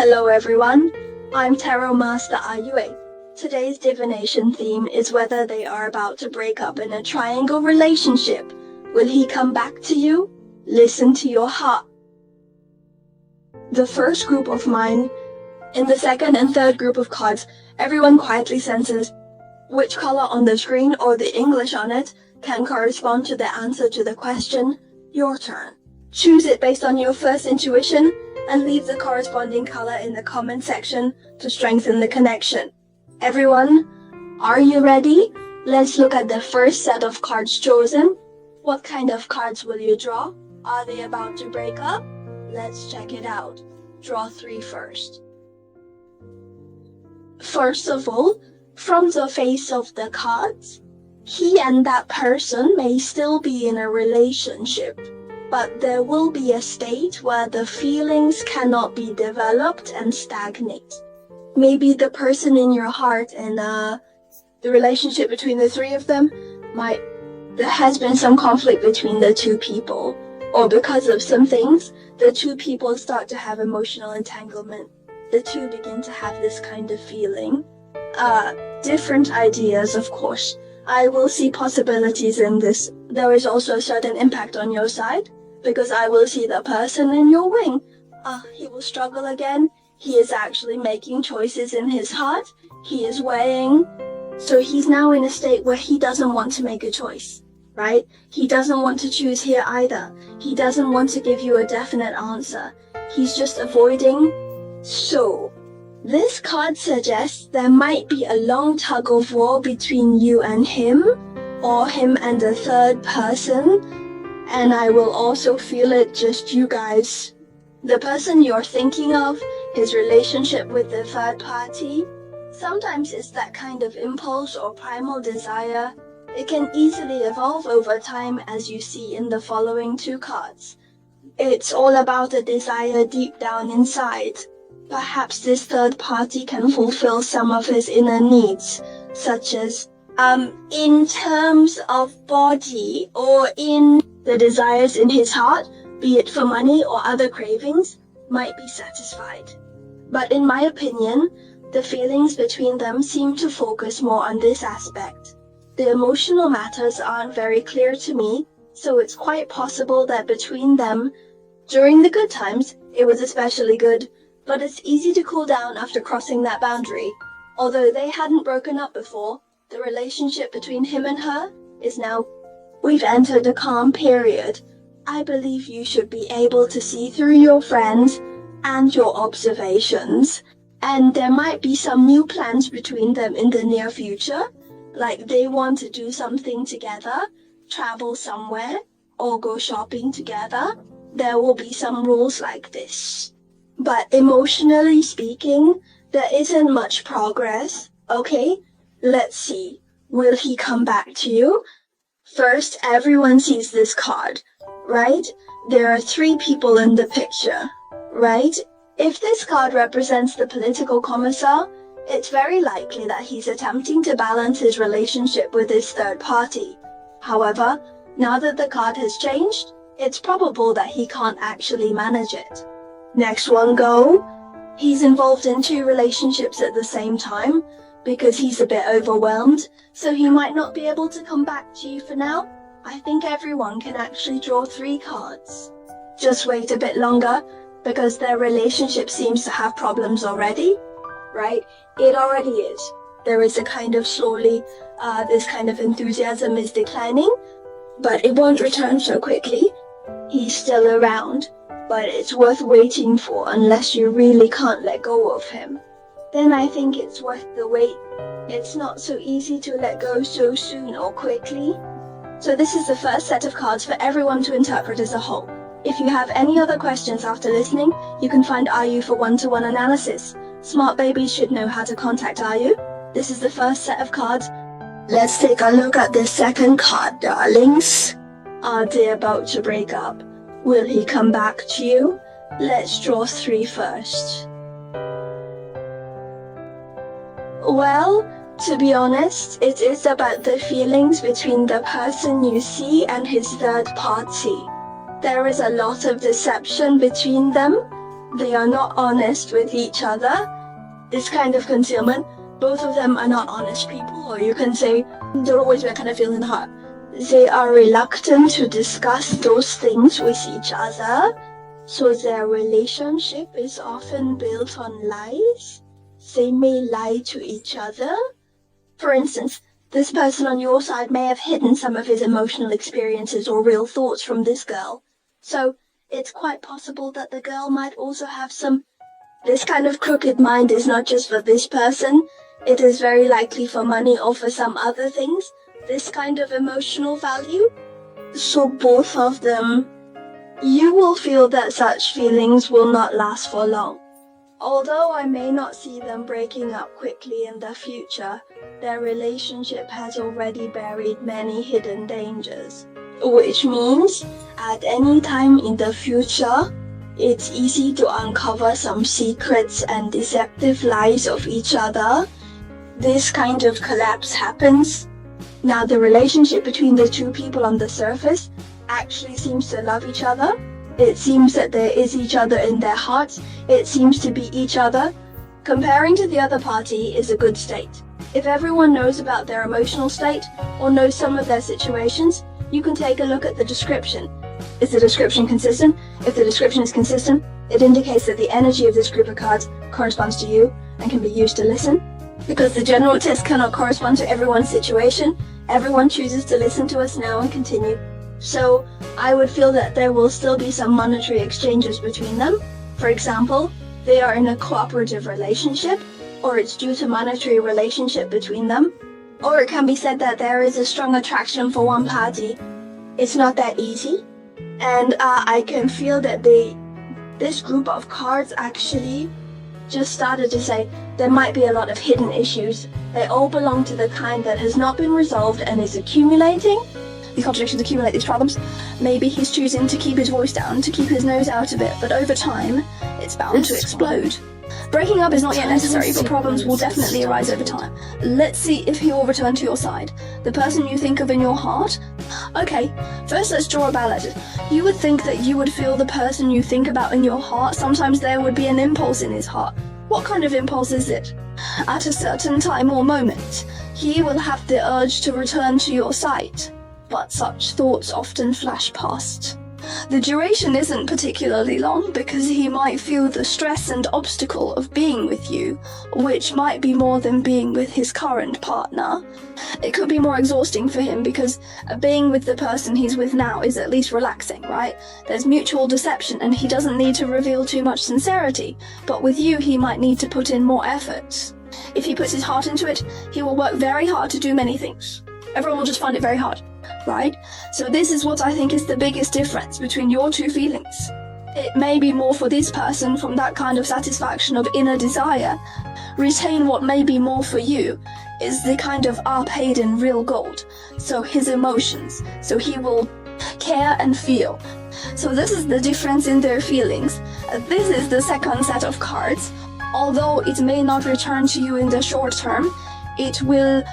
Hello everyone, I'm Tarot Master Ayue. Today's divination theme is whether they are about to break up in a triangle relationship. Will he come back to you? Listen to your heart. The first group of mine, in the second and third group of cards, everyone quietly senses which color on the screen or the English on it can correspond to the answer to the question. Your turn. Choose it based on your first intuition and leave the corresponding color in the comment section to strengthen the connection. Everyone, are you ready? Let's look at the first set of cards chosen. What kind of cards will you draw? Are they about to break up? Let's check it out. Draw 3 first. First of all, from the face of the cards, he and that person may still be in a relationship, but there will be a state where the feelings cannot be developed and stagnate. Maybe the person in your heart and the relationship between the three of them there has been some conflict between the two people, or because of some things, the two people start to have emotional entanglement. The two begin to have this kind of feeling. Different ideas, of course. I will see possibilities in this. There is also a certain impact on your side, because I will see the person in your wing. He will struggle again. He is actually making choices in his heart. He is weighing. So he's now in a state where he doesn't want to make a choice, right? He doesn't want to choose here either. He doesn't want to give you a definite answer. He's just avoiding. So, this card suggests there might be a long tug of war between you and him, or him and a third person, and I will also feel it just you guys. The person you're thinking of, his relationship with the third party, sometimes it's that kind of impulse or primal desire. It can easily evolve over time, as you see in the following 2 cards. It's all about a desire deep down inside. Perhaps this third party can fulfill some of his inner needs, such as, in terms of body or in the desires in his heart, be it for money or other cravings, might be satisfied. But in my opinion, the feelings between them seem to focus more on this aspect. The emotional matters aren't very clear to me, so it's quite possible that between them, during the good times, it was especially good. But it's easy to cool down after crossing that boundary. Although they hadn't broken up before, the relationship between him and her is now. We've entered a calm period. I believe you should be able to see through your friends and your observations. And there might be some new plans between them in the near future, like they want to do something together, travel somewhere, or go shopping together. There will be some rules like this. But emotionally speaking, there isn't much progress, okay? Let's see. Will he come back to you? First, everyone sees this card, right? There are 3 people in the picture, right? If this card represents the political commissar, it's very likely that he's attempting to balance his relationship with his third party. However, now that the card has changed, it's probable that he can't actually manage it. Next one, go. He's involved in 2 relationships at the same time because he's a bit overwhelmed, so he might not be able to come back to you for now. I think everyone can actually draw 3 cards. Just wait a bit longer because their relationship seems to have problems already, right? It already is. There is a kind of slowly, this kind of enthusiasm is declining, but it won't return so quickly. He's still around. But it's worth waiting for unless you really can't let go of him. Then I think it's worth the wait. It's not so easy to let go so soon or quickly. So this is the first set of cards for everyone to interpret as a whole. If you have any other questions after listening, you can find Ayu for one-to-one analysis. Smart babies should know how to contact Ayu. This is the first set of cards. Let's take a look at the second card, darlings. Are they about to break up? Will he come back to you? Let's draw 3 first. Well, to be honest, it is about the feelings between the person you see and his third party. There is a lot of deception between them. They are not honest with each other. This kind of concealment, both of them are not honest people, or you can say, don't always be kind of feel in the heart. They are reluctant to discuss those things with each other, so their relationship is often built on lies. They may lie to each other. For instance, this person on your side may have hidden some of his emotional experiences or real thoughts from this girl. So it's quite possible that the girl might also have this kind of crooked mind is not just for this person. It is very likely for money or for some other things. This kind of emotional value. So both of them, you will feel that such feelings will not last for long. Although I may not see them breaking up quickly in the future, their relationship has already buried many hidden dangers. Which means, at any time in the future, it's easy to uncover some secrets and deceptive lies of each other. This kind of collapse happens. Now the relationship between the two people on the surface actually seems to love each other. It seems that there is each other in their hearts. It seems to be each other. Comparing to the other party is a good state. If everyone knows about their emotional state or knows some of their situations, you can take a look at the description. Is the description consistent? If the description is consistent, it indicates that the energy of this group of cards corresponds to you and can be used to listen. Because the general test cannot correspond to everyone's situation, everyone chooses to listen to us now and continue. So I would feel that there will still be some monetary exchanges between them. For example, they are in a cooperative relationship, or it's due to monetary relationship between them. Or it can be said that there is a strong attraction for one party. It's not that easy. And I can feel that this group of cards actually just started to say there might be a lot of hidden issues. They all belong to the kind that has not been resolved and is accumulating. The contradictions accumulate these problems. Maybe he's choosing to keep his voice down, to keep his nose out of it, but over time, it's bound to explode. Breaking up is not yet necessary, but problems will definitely arise over time. Let's see if he will return to your side. The person you think of in your heart? Okay, first let's draw a ballad. You would think that you would feel the person you think about in your heart. Sometimes there would be an impulse in his heart. What kind of impulse is it? At a certain time or moment, he will have the urge to return to your side. But such thoughts often flash past. The duration isn't particularly long because he might feel the stress and obstacle of being with you, which might be more than being with his current partner. It could be more exhausting for him because being with the person he's with now is at least relaxing, right? There's mutual deception and he doesn't need to reveal too much sincerity, but with you he might need to put in more effort. If he puts his heart into it, he will work very hard to do many things. Everyone will just find it very hard. Right? So this is what I think is the biggest difference between your two feelings. It may be more for this person from that kind of satisfaction of inner desire. Retain what may be more for you is the kind of paid in real gold. So his emotions. So he will care and feel. So this is the difference in their feelings. This is the second set of cards. Although it may not return to you in the short term, it will.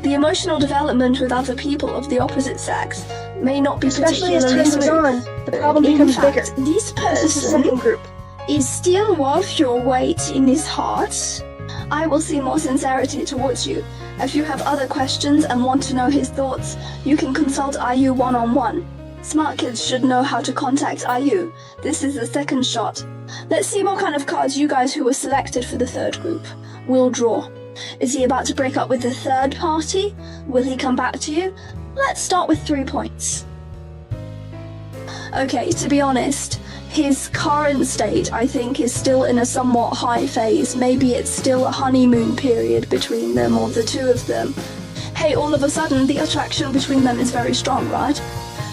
The emotional development with other people of the opposite sex may not be Especially as particularly time goes smooth. on, the problem becomes bigger. This person Second group. is still worth your weight in his heart. I will see more sincerity towards you. If you have other questions and want to know his thoughts, you can consult IU one-on-one. Smart kids should know how to contact IU. This is the second shot. Let's see what kind of cards you guys who were selected for the third group will draw. Is he about to break up with the third party? Will he come back to you? Let's start with 3 points. Okay, to be honest, his current state, I think, is still in a somewhat high phase. Maybe it's still a honeymoon period between them or the two of them. Hey, all of a sudden, the attraction between them is very strong, right?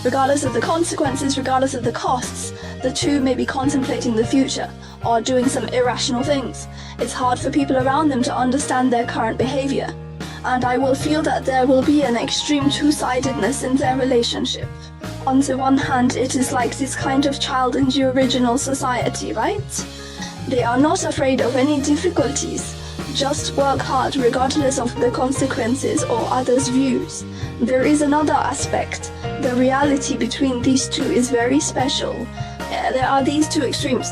Regardless of the consequences, regardless of the costs, the two may be contemplating the future or doing some irrational things. It's hard for people around them to understand their current behavior. And I will feel that there will be an extreme two-sidedness in their relationship. On the one hand, it is like this kind of child in the original society, right? They are not afraid of any difficulties. Just work hard regardless of the consequences or others' views. There is another aspect. The reality between these two is very special. There are these two extremes.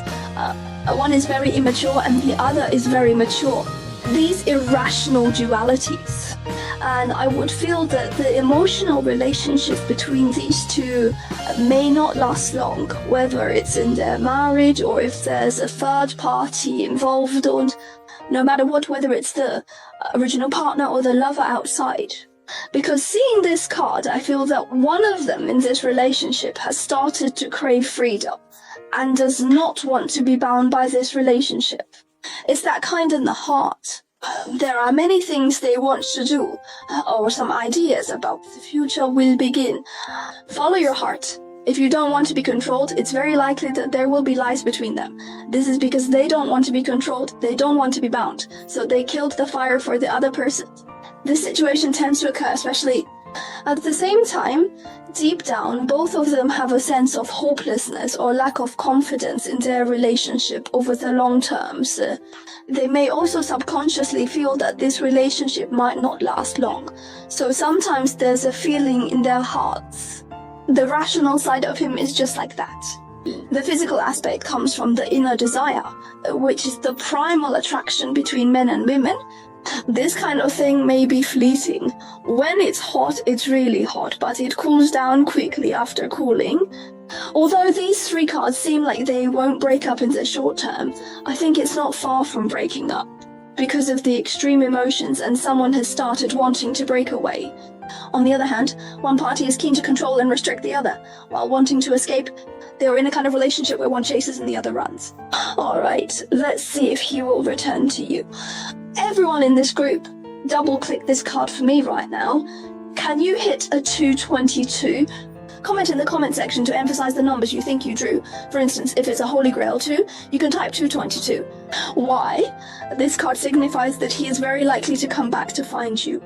One is very immature and the other is very mature. These irrational dualities. And I would feel that the emotional relationship between these two may not last long, whether it's in their marriage or if there's a third party involved, or no matter what, whether it's the original partner or the lover outside. Because seeing this card, I feel that one of them in this relationship has started to crave freedom and does not want to be bound by this relationship. It's that kind in the heart. There are many things they want to do, or some ideas about the future will begin. Follow your heart. If you don't want to be controlled, it's very likely that there will be lies between them. This is because they don't want to be controlled, they don't want to be bound, so they killed the fire for the other person. This situation tends to occur especially at the same time. Deep down, both of them have a sense of hopelessness or lack of confidence in their relationship over the long terms. They may also subconsciously feel that this relationship might not last long. So sometimes there's a feeling in their hearts. The rational side of him is just like that. The physical aspect comes from the inner desire, which is the primal attraction between men and women. This kind of thing may be fleeting. When it's hot, it's really hot, but it cools down quickly after cooling. Although these three cards seem like they won't break up in the short term, I think it's not far from breaking up because of the extreme emotions and someone has started wanting to break away. On the other hand, one party is keen to control and restrict the other, while wanting to escape. They are in a kind of relationship where one chases and the other runs. Alright, let's see if he will return to you. Everyone in this group, double-click this card for me right now. Can you hit a 222? Comment in the comment section to emphasize the numbers you think you drew. For instance, if it's a Holy Grail 2, you can type 222. Why? This card signifies that he is very likely to come back to find you.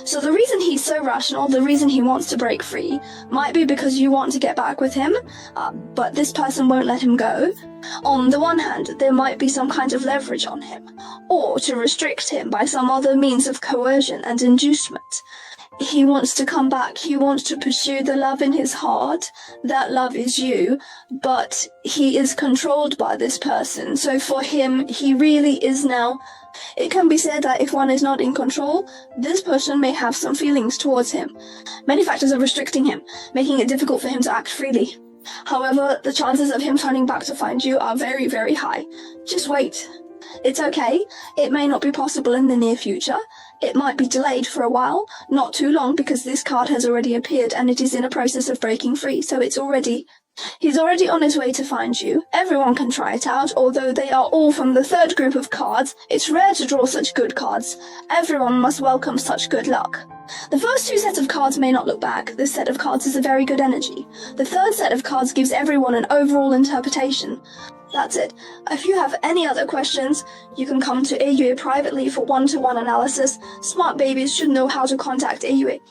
So the reason he's so rational, the reason he wants to break free, might be because you want to get back with him, but this person won't let him go. On the one hand, there might be some kind of leverage on him, or to restrict him by some other means of coercion and inducement. He wants to come back, he wants to pursue the love in his heart. That love is you, but he is controlled by this person. So for him, he really is now. It can be said that if one is not in control, this person may have some feelings towards him. Many factors are restricting him, making it difficult for him to act freely. However, the chances of him turning back to find you are very, very high. Just wait. It's okay. It may not be possible in the near future. It might be delayed for a while, not too long, because this card has already appeared and it is in a process of breaking free, so he's already on his way to find you. Everyone can try it out, although they are all from the third group of cards. It's rare to draw such good cards. Everyone must welcome such good luck. The first two sets of cards may not look back. This set of cards is a very good energy. The third set of cards gives everyone an overall interpretation. That's it. If you have any other questions, you can come to AUA privately for one-to-one analysis. Smart babies should know how to contact AUA.